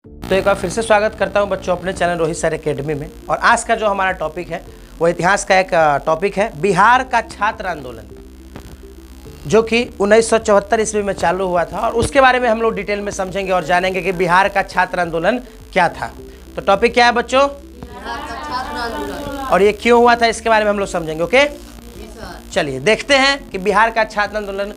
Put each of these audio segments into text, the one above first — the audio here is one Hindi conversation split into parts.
तो एक बार फिर से स्वागत करता हूं बच्चों अपने चैनल रोहित सर एकेडमी में। और आज का जो हमारा टॉपिक है वो इतिहास का एक टॉपिक है, बिहार का छात्र आंदोलन, जो कि 1974 ईस्वी में चालू हुआ था। और उसके बारे में हम लोग डिटेल में समझेंगे और जानेंगे कि बिहार का छात्र आंदोलन क्या था। तो टॉपिक क्या है बच्चों? और ये क्यों हुआ था इसके बारे में हम लोग समझेंगे। ओके, चलिए देखते हैं कि बिहार का छात्र आंदोलन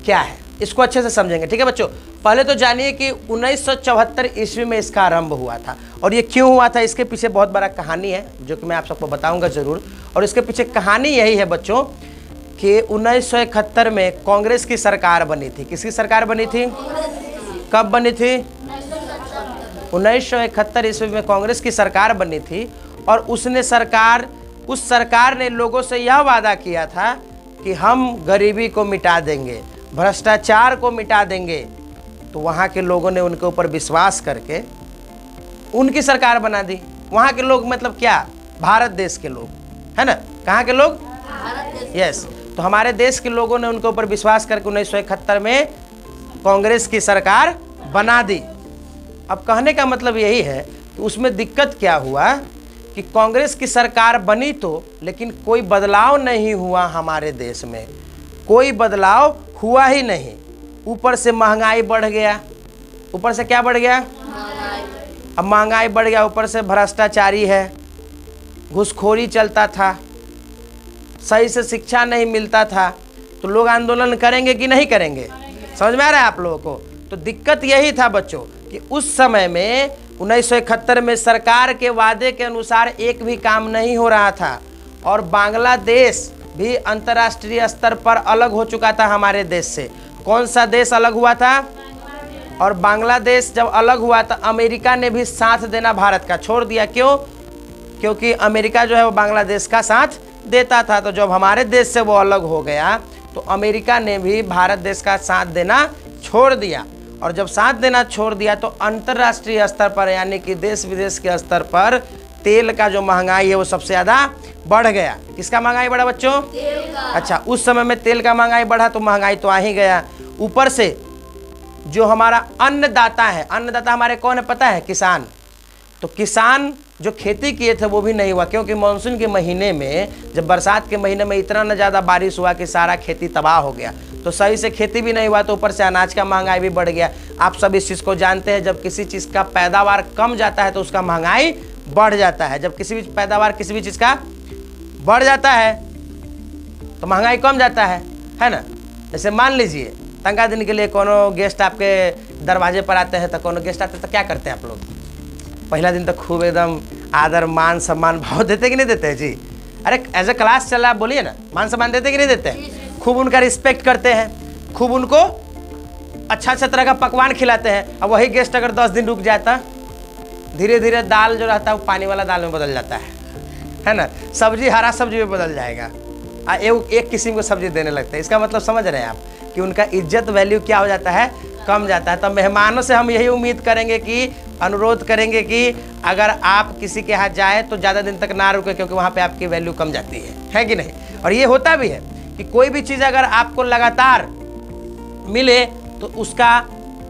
क्या है, इसको अच्छे से समझेंगे। ठीक है बच्चों, पहले तो जानिए कि 1974 ईस्वी में इसका आरंभ हुआ था। और ये क्यों हुआ था, इसके पीछे बहुत बड़ा कहानी है जो कि मैं आप सबको बताऊंगा ज़रूर। और इसके पीछे कहानी यही है बच्चों कि 1971 में कांग्रेस की सरकार बनी थी। किसकी सरकार बनी थी? कब बनी थी? 1971 ईस्वी में कांग्रेस की सरकार बनी थी। और उस सरकार ने लोगों से यह वादा किया था कि हम गरीबी को मिटा देंगे, भ्रष्टाचार को मिटा देंगे। तो वहाँ के लोगों ने उनके ऊपर विश्वास करके उनकी सरकार बना दी। वहाँ के लोग मतलब क्या? भारत देश के लोग, है ना? कहाँ के लोग? यस। तो हमारे देश के लोगों ने उनके ऊपर विश्वास करके 1971 में कांग्रेस की सरकार बना दी। अब कहने का मतलब यही है कि उसमें दिक्कत क्या हुआ कि कांग्रेस की सरकार बनी तो, लेकिन कोई बदलाव नहीं हुआ हमारे देश में, कोई बदलाव हुआ ही नहीं। ऊपर से महंगाई बढ़ गया। ऊपर से क्या बढ़ गया? अब महंगाई बढ़ गया, ऊपर से भ्रष्टाचारी है, घूसखोरी चलता था, सही से शिक्षा नहीं मिलता था। तो लोग आंदोलन करेंगे कि नहीं करेंगे? समझ में आ रहा है आप लोगों को? तो दिक्कत यही था बच्चों कि उस समय में 1971 में सरकार के वादे के अनुसार एक भी काम नहीं हो रहा था। और बांग्लादेश भी अंतर्राष्ट्रीय स्तर पर अलग हो चुका था हमारे देश से। कौन सा देश अलग हुआ था? और बांग्लादेश जब अलग हुआ तो अमेरिका ने भी साथ देना भारत का छोड़ दिया। क्यों? क्योंकि अमेरिका जो है वो बांग्लादेश का साथ देता था। तो जब हमारे देश से वो अलग हो गया तो अमेरिका ने भी भारत देश का साथ देना छोड़ दिया। और जब साथ देना छोड़ दिया तो अंतर्राष्ट्रीय स्तर पर, यानी कि देश विदेश के स्तर पर तेल का जो महंगाई है वो सबसे ज़्यादा बढ़ गया। किसका महंगाई बढ़ा बच्चों? तेल का। अच्छा, उस समय में तेल का महंगाई बढ़ा तो महंगाई तो आ ही गया। ऊपर से जो हमारा अन्नदाता है, अन्नदाता हमारे कौन है पता है? किसान। तो किसान जो खेती किए थे वो भी नहीं हुआ, क्योंकि मानसून के महीने में, जब बरसात के महीने में इतना न ज़्यादा बारिश हुआ कि सारा खेती तबाह हो गया, तो सही से खेती भी नहीं हुआ। तो ऊपर से अनाज का महंगाई भी बढ़ गया। आप सब इस चीज़ को जानते हैं, जब किसी चीज़ का पैदावार कम जाता है तो उसका महंगाई बढ़ जाता है। जब किसी भी पैदावार किसी भी चीज़ का बढ़ जाता है तो महंगाई कम जाता है ना? जैसे मान लीजिए तंगा दिन के लिए कोनो गेस्ट आपके दरवाजे पर आते हैं, तो कोनो गेस्ट आते हैं तो क्या करते हैं आप लोग? पहला दिन तो खूब एकदम आदर मान सम्मान भाव देते कि नहीं देते जी? अरे एज ए क्लास चल रहा, आप बोलिए ना, मान सम्मान देते कि नहीं देते? खूब उनका रिस्पेक्ट करते हैं, खूब उनको अच्छा तरह का पकवान खिलाते हैं। अब वही गेस्ट अगर 10 दिन रुक जाता, धीरे धीरे दाल जो रहता है वो पानी वाला दाल में बदल जाता है ना? सब्जी हरा सब्जी में बदल जाएगा। एक किस्म को सब्जी देने लगते हैं। इसका मतलब समझ रहे हैं आप कि उनका इज्जत वैल्यू क्या हो जाता है? कम जाता है। तो मेहमानों से हम यही उम्मीद करेंगे कि, अनुरोध करेंगे कि अगर आप किसी के यहाँ जाए तो ज़्यादा दिन तक ना रुके, क्योंकि वहाँ पे आपकी वैल्यू कम जाती है कि नहीं? और ये होता भी है कि कोई भी चीज़ अगर आपको लगातार मिले तो उसका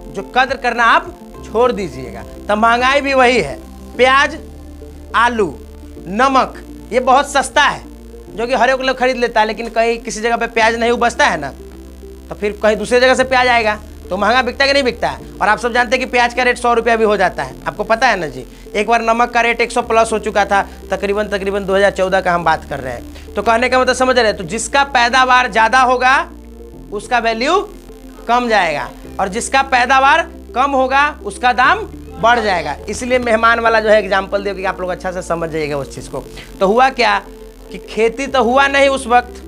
जो कद्र करना आप छोड़ दीजिएगा। तो महंगाई भी वही है। प्याज, आलू, नमक ये बहुत सस्ता है, जो कि हर एक लोग खरीद लेता है। लेकिन कहीं किसी जगह पे प्याज नहीं उपजता है ना, तो फिर कहीं दूसरी जगह से प्याज आएगा तो महंगा बिकता है कि नहीं बिकता है? और आप सब जानते हैं कि प्याज का रेट 100 रुपया भी हो जाता है। आपको पता है ना जी? एक बार नमक का रेट 100 प्लस हो चुका था, तकरीबन 2014 का हम बात कर रहे हैं। तो कहने का मतलब समझ रहे हैं? तो जिसका पैदावार ज़्यादा होगा उसका वैल्यू कम जाएगा, और जिसका पैदावार कम होगा उसका दाम बढ़ जाएगा। इसलिए मेहमान वाला जो है एग्जाम्पल दे कि आप लोग अच्छा से समझ जाइएगा उस चीज़ को। तो हुआ क्या कि खेती तो हुआ नहीं उस वक्त,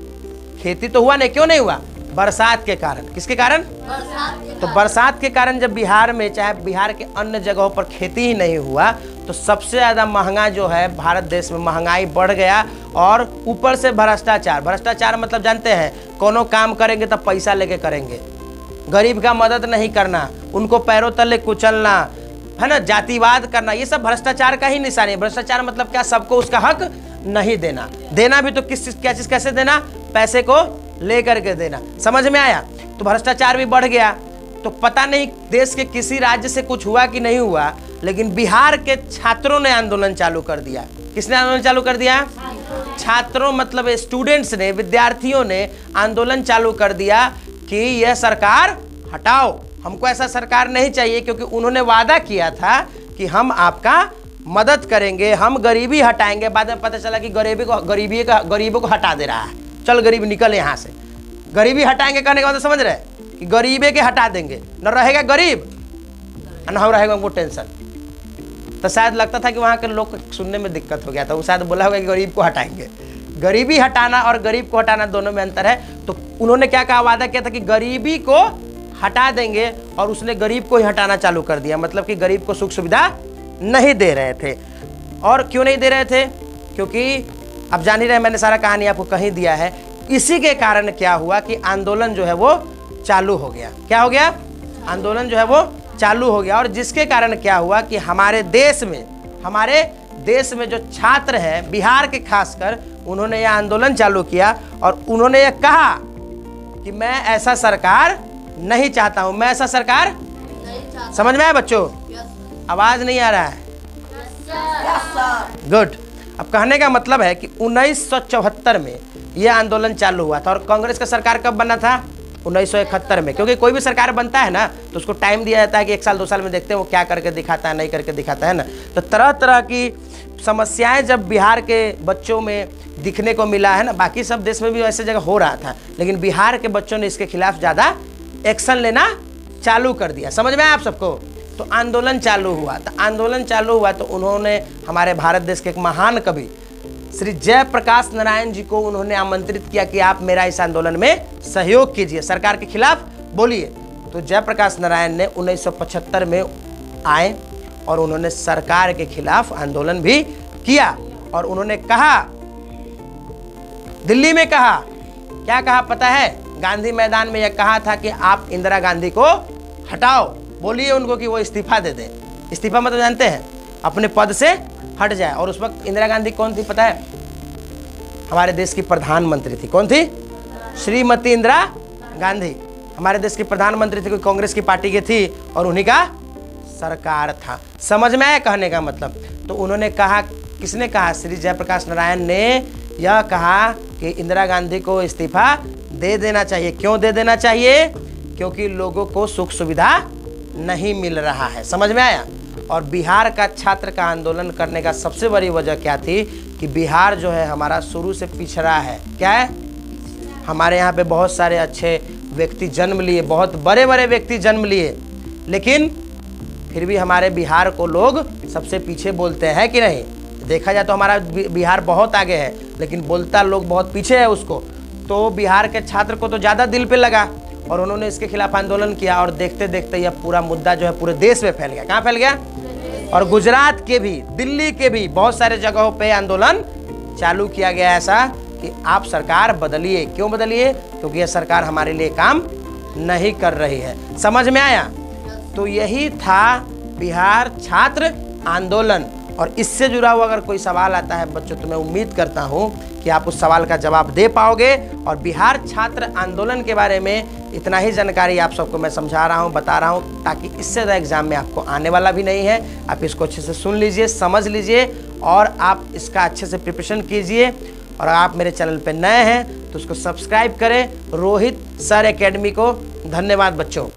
खेती तो हुआ नहीं। क्यों नहीं हुआ? बरसात के कारण। किसके कारण? तो बरसात के कारण जब बिहार में, चाहे बिहार के अन्य जगहों पर खेती ही नहीं हुआ, तो सबसे ज़्यादा महंगा जो है भारत देश में महंगाई बढ़ गया। और ऊपर से भ्रष्टाचार। भ्रष्टाचार मतलब जानते हैं, कोनो काम करेंगे तो पैसा लेके करेंगे, गरीब का मदद नहीं करना, उनको पैरों तले कुचलना, है ना, जातिवाद करना, ये सब भ्रष्टाचार का ही निशानी है। भ्रष्टाचार मतलब क्या? सबको उसका हक नहीं देना। देना भी तो क्या चीज़ कैसे देना? पैसे को लेकर के देना। समझ में आया? तो भ्रष्टाचार भी बढ़ गया। तो पता नहीं देश के किसी राज्य से कुछ हुआ कि नहीं हुआ, लेकिन बिहार के छात्रों ने आंदोलन चालू कर दिया। किसने आंदोलन चालू कर दिया? छात्रों मतलब स्टूडेंट्स ने, विद्यार्थियों ने आंदोलन चालू कर दिया कि यह सरकार हटाओ, हमको ऐसा सरकार नहीं चाहिए, क्योंकि उन्होंने वादा किया था कि हम आपका मदद करेंगे, हम गरीबी हटाएंगे। बाद में पता चला कि गरीबों को हटा दे रहा है। चल गरीब निकल यहाँ से। गरीबी हटाएंगे कहने का मतलब समझ रहे कि गरीबे के हटा देंगे, न रहेगा गरीब न हो रहेगा उनको टेंशन। तो शायद लगता था कि वहाँ के लोग सुनने में दिक्कत हो गया था, वो शायद बोला होगा कि गरीब को हटाएंगे। गरीबी हटाना और गरीब को हटाना दोनों में अंतर है। तो उन्होंने क्या कहा, वादा किया था कि गरीबी को हटा देंगे, और उसने गरीब को ही हटाना चालू कर दिया। मतलब कि गरीब को सुख सुविधा नहीं दे रहे थे। और क्यों नहीं दे रहे थे? क्योंकि अब जान ही रहे, मैंने सारा कहानी आपको कहीं दिया है। इसी के कारण क्या हुआ कि आंदोलन जो है वो चालू हो गया। क्या हो गया? आंदोलन जो है वो चालू हो गया। और जिसके कारण क्या हुआ कि हमारे देश में जो छात्र हैं, बिहार के खासकर, उन्होंने यह आंदोलन चालू किया और उन्होंने ये कहा कि मैं ऐसा सरकार नहीं चाहता हूं, मैं ऐसा सरकार नहीं चाहता। समझ में आया बच्चों? आवाज नहीं आ रहा है? गुड। अब कहने का मतलब है कि 1974 में यह आंदोलन चालू हुआ था। और कांग्रेस का सरकार कब बना था? 1971 में। क्योंकि कोई भी सरकार बनता है ना तो उसको टाइम दिया जाता है कि 1 साल 2 साल में देखते हैं वो क्या करके दिखाता है, नहीं करके दिखाता है ना। तो तरह तरह की समस्याएं जब बिहार के बच्चों में दिखने को मिला है ना, बाकी सब देश में भी ऐसे जगह हो रहा था, लेकिन बिहार के बच्चों ने इसके खिलाफ ज़्यादा एक्शन लेना चालू कर दिया। समझ में आया आप सबको? तो आंदोलन चालू हुआ। तो उन्होंने हमारे भारत देश के एक महान कवि श्री जयप्रकाश नारायण जी को उन्होंने आमंत्रित किया कि आप मेरा इस आंदोलन में सहयोग कीजिए, सरकार के खिलाफ बोलिए। तो जयप्रकाश नारायण ने 1975 में आए और उन्होंने सरकार के खिलाफ आंदोलन भी किया। और उन्होंने कहा, दिल्ली में कहा, क्या कहा पता है? गांधी मैदान में यह कहा था कि आप इंदिरा गांधी को हटाओ, बोलिए उनको कि वो इस्तीफा दे दें। इस्तीफा मतलब जानते हैं? अपने पद से हट जाए। और उस वक्त इंदिरा गांधी कौन थी पता है? हमारे देश की प्रधानमंत्री थी। कौन थी? श्रीमती इंदिरा गांधी हमारे देश की प्रधानमंत्री थी, कोई कांग्रेस की पार्टी की थी और उन्हीं का सरकार था। समझ में आया कहने का मतलब? तो उन्होंने कहा, किसने कहा? श्री जयप्रकाश नारायण ने यह कहा कि इंदिरा गांधी को इस्तीफा दे देना चाहिए। क्यों दे देना चाहिए? क्योंकि लोगों को सुख सुविधा नहीं मिल रहा है। समझ में आया? और बिहार का छात्र का आंदोलन करने का सबसे बड़ी वजह क्या थी कि बिहार जो है हमारा शुरू से पिछड़ा है। क्या है? हमारे यहाँ पे बहुत सारे अच्छे व्यक्ति जन्म लिए, बहुत बड़े बड़े व्यक्ति जन्म लिए, लेकिन फिर भी हमारे बिहार को लोग सबसे पीछे बोलते हैं कि नहीं? देखा जाए तो हमारा बिहार बहुत आगे है, लेकिन बोलता लोग बहुत पीछे है उसको। तो बिहार के छात्र को तो ज़्यादा दिल पे लगा और उन्होंने इसके खिलाफ आंदोलन किया। और देखते देखते यह पूरा मुद्दा जो है पूरे देश में फैल गया। कहाँ फैल गया? और गुजरात के भी, दिल्ली के भी बहुत सारे जगहों पे आंदोलन चालू किया गया ऐसा कि आप सरकार बदलिए। क्यों बदलिए? क्योंकि यह सरकार हमारे लिए काम नहीं कर रही है। समझ में आया? तो यही था बिहार छात्र आंदोलन। और इससे जुड़ा हुआ अगर कोई सवाल आता है बच्चों तो मैं उम्मीद करता हूँ कि आप उस सवाल का जवाब दे पाओगे। और बिहार छात्र आंदोलन के बारे में इतना ही जानकारी आप सबको मैं समझा रहा हूँ, बता रहा हूँ, ताकि इससे ज़्यादा एग्जाम में आपको आने वाला भी नहीं है। आप इसको अच्छे से सुन लीजिए, समझ लीजिए और आप इसका अच्छे से प्रिपरेशन कीजिए। और आप मेरे चैनल पे नए हैं तो उसको सब्सक्राइब करें, रोहित सर एकेडमी को। धन्यवाद बच्चों।